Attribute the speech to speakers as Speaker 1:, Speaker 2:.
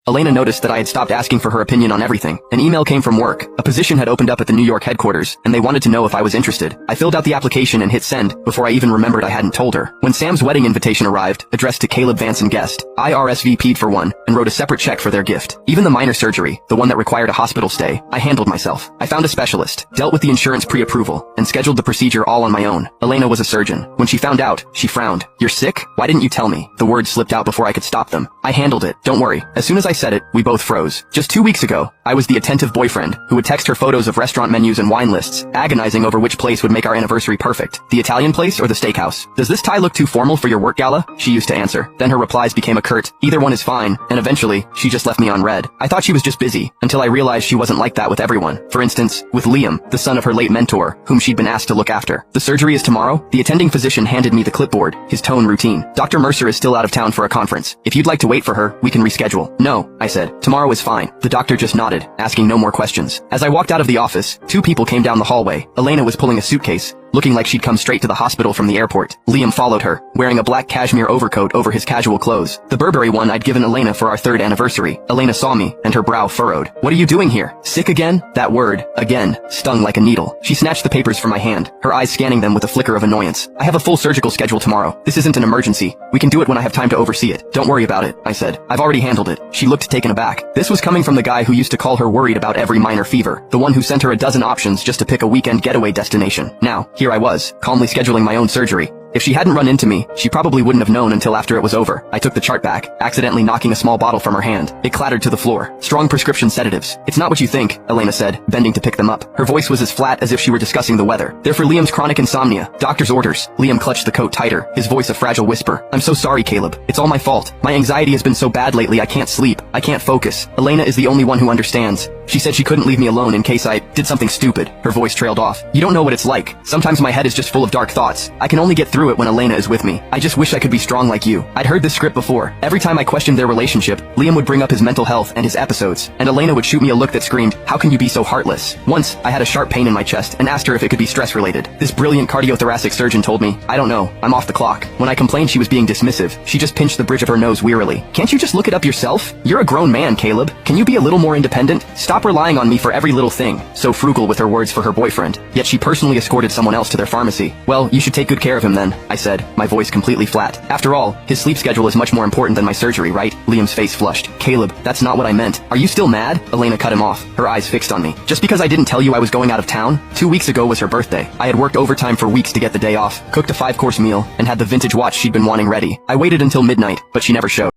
Speaker 1: Elena noticed that I had stopped asking for her opinion on everything. An email came from work. A position had opened up at the New York headquarters, and they wanted to know if I was interested. I filled out the application and hit send before I even remembered I hadn't told her. When Sam's wedding invitation arrived, addressed to Caleb Vance and guest, I RSVP'd for one and wrote a separate check for their gift. Even the minor surgery, the one that required a hospital stay, I handled myself. I found a specialist, dealt with the insurance pre-approval, and scheduled the procedure all on my own. Elena was a surgeon. When she found out, she frowned. "You're sick? Why didn't you tell me?" The words slipped out before I could stop them. "I handled it. Don't worry." As soon as I said it, we both froze. Just 2 weeks ago, I was the attentive boyfriend who would text her photos of restaurant menus and wine lists, agonizing over which place would make our anniversary perfect. The Italian place or the steakhouse? "Does this tie look too formal for your work gala?" She used to answer. Then her replies became a curt, "Either one is fine," and eventually, she just left me on red. I thought she was just busy, until I realized she wasn't like that with everyone. For instance, with Liam, the son of her late mentor, whom she'd been asked to look after. "The surgery is tomorrow?" The attending physician handed me the clipboard, his tone routine. "Dr. Mercer is still out of town for a conference. If you'd like to wait for her, we can reschedule." "No," I said. "Tomorrow is fine." The doctor just nodded, asking no more questions. As I walked out of the office, 2 people came down the hallway. Elena was pulling a suitcase, looking like she'd come straight to the hospital from the airport. Liam followed her, wearing a black cashmere overcoat over his casual clothes. The Burberry one I'd given Elena for our 3rd anniversary. Elena saw me, and her brow furrowed. "What are you doing here? Sick again?" That word, again, stung like a needle. She snatched the papers from my hand, her eyes scanning them with a flicker of annoyance. "I have a full surgical schedule tomorrow. This isn't an emergency. We can do it when I have time to oversee it. Don't worry about it," I said. "I've already handled it." She looked taken aback. This was coming from the guy who used to call her worried about every minor fever, the one who sent her a dozen options just to pick a weekend getaway destination. Now, here I was, calmly scheduling my own surgery. If she hadn't run into me, she probably wouldn't have known until after it was over. I took the chart back, accidentally knocking a small bottle from her hand. It clattered to the floor. "Strong prescription sedatives. It's not what you think," Elena said, bending to pick them up. Her voice was as flat as if she were discussing the weather. "They're for Liam's chronic insomnia. Doctor's orders." Liam clutched the coat tighter, his voice a fragile whisper. "I'm so sorry, Caleb. It's all my fault. My anxiety has been so bad lately I can't sleep. I can't focus. Elena is the only one who understands. She said she couldn't leave me alone in case I did something stupid." Her voice trailed off. "You don't know what it's like. Sometimes my head is just full of dark thoughts. I can only get through it when Elena is with me. I just wish I could be strong like you." I'd heard this script before. Every time I questioned their relationship, Liam would bring up his mental health and his episodes, and Elena would shoot me a look that screamed, "How can you be so heartless?" Once, I had a sharp pain in my chest and asked her if it could be stress-related. This brilliant cardiothoracic surgeon told me, "I don't know. I'm off the clock." When I complained she was being dismissive, she just pinched the bridge of her nose wearily. "Can't you just look it up yourself? You're a grown man, Caleb. Can you be a little more independent? Stop relying on me for every little thing." So frugal with her words for her boyfriend, yet she personally escorted someone else to their pharmacy. "Well, you should take good care of him then," I said, my voice completely flat. "After all, his sleep schedule is much more important than my surgery, right?" Liam's face flushed. "Caleb, that's not what I meant. Are you still mad?" Elena cut him off, her eyes fixed on me. "Just because I didn't tell you I was going out of town? 2 weeks ago was her birthday. I had worked overtime for weeks to get the day off, cooked a 5-course meal, and had the vintage watch she'd been wanting ready. I waited until midnight, but she never showed.